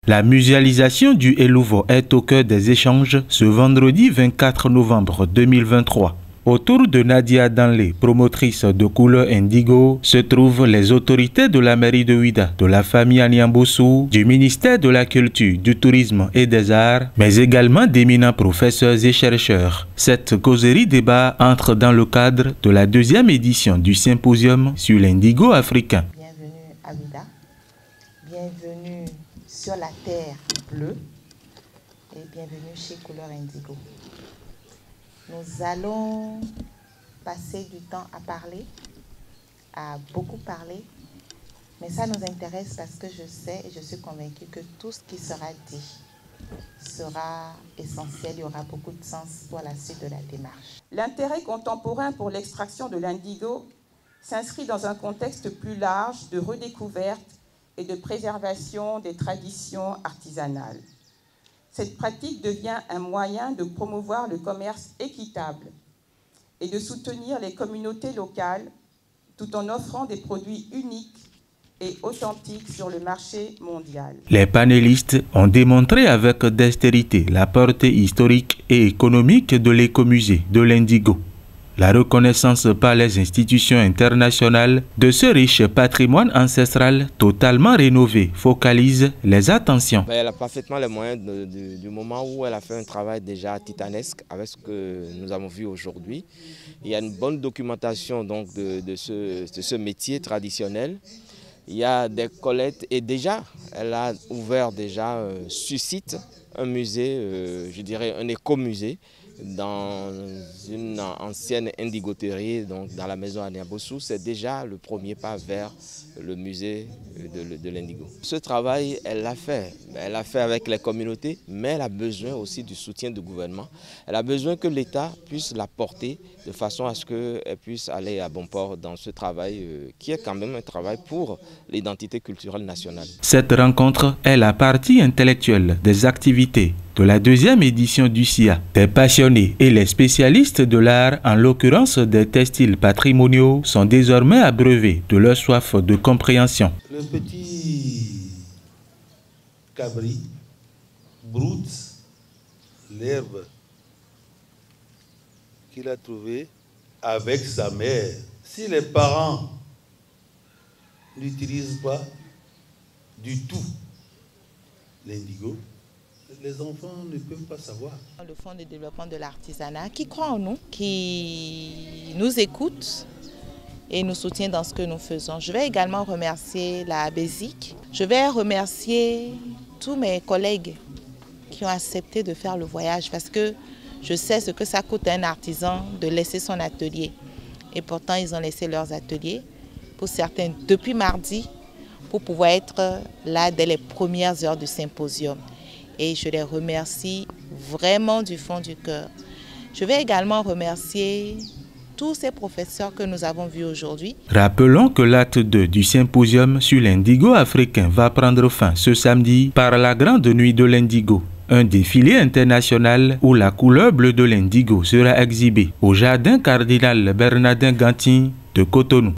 La muséalisation du Eluvo est au cœur des échanges ce vendredi 24 novembre 2023. Autour de Nadia Danlé, promotrice de couleur indigo, se trouvent les autorités de la mairie de Ouidah, de la famille Anyambossou, du ministère de la Culture, du Tourisme et des Arts, mais également d'éminents professeurs et chercheurs. Cette causerie débat entre dans le cadre de la deuxième édition du symposium sur l'indigo africain. Bienvenue à Ouidah, bienvenue sur la terre bleue et bienvenue chez Couleur Indigo. Nous allons passer du temps à parler, à beaucoup parler, mais ça nous intéresse parce que je sais et je suis convaincue que tout ce qui sera dit sera essentiel, il y aura beaucoup de sens pour la suite de la démarche. L'intérêt contemporain pour l'extraction de l'indigo s'inscrit dans un contexte plus large de redécouverte et de préservation des traditions artisanales. Cette pratique devient un moyen de promouvoir le commerce équitable et de soutenir les communautés locales tout en offrant des produits uniques et authentiques sur le marché mondial. Les panélistes ont démontré avec dextérité la portée historique et économique de l'écomusée de l'indigo. La reconnaissance par les institutions internationales de ce riche patrimoine ancestral totalement rénové focalise les attentions. Elle a parfaitement les moyens du moment où elle a fait un travail déjà titanesque avec ce que nous avons vu aujourd'hui. Il y a une bonne documentation donc de ce métier traditionnel. Il y a des collectes et déjà, elle a ouvert déjà sur site un musée, je dirais un écomusée, dans une ancienne indigoterie, donc dans la maison Anyambossou. C'est déjà le premier pas vers le musée de l'indigo. Ce travail, elle l'a fait avec les communautés, mais elle a besoin aussi du soutien du gouvernement. Elle a besoin que l'État puisse la porter de façon à ce qu'elle puisse aller à bon port dans ce travail qui est quand même un travail pour l'identité culturelle nationale. Cette rencontre est la partie intellectuelle des activités de la deuxième édition du SIA. Des passionnés et les spécialistes de l'art, en l'occurrence des textiles patrimoniaux, sont désormais abreuvés de leur soif de compréhension. Le petit cabri broute l'herbe qu'il a trouvée avec sa mère. Si les parents n'utilisent pas du tout l'indigo, les enfants ne peuvent pas savoir. Le Fonds de développement de l'artisanat qui croit en nous, qui nous écoute et nous soutient dans ce que nous faisons. Je vais également remercier la BESIC. Je vais remercier tous mes collègues qui ont accepté de faire le voyage parce que je sais ce que ça coûte à un artisan de laisser son atelier. Et pourtant, ils ont laissé leurs ateliers, pour certains depuis mardi, pour pouvoir être là dès les premières heures du symposium. Et je les remercie vraiment du fond du cœur. Je vais également remercier tous ces professeurs que nous avons vus aujourd'hui. Rappelons que l'acte 2 du symposium sur l'indigo africain va prendre fin ce samedi par la Grande Nuit de l'indigo, un défilé international où la couleur bleue de l'indigo sera exhibée au jardin Cardinal Bernardin Gantin de Cotonou.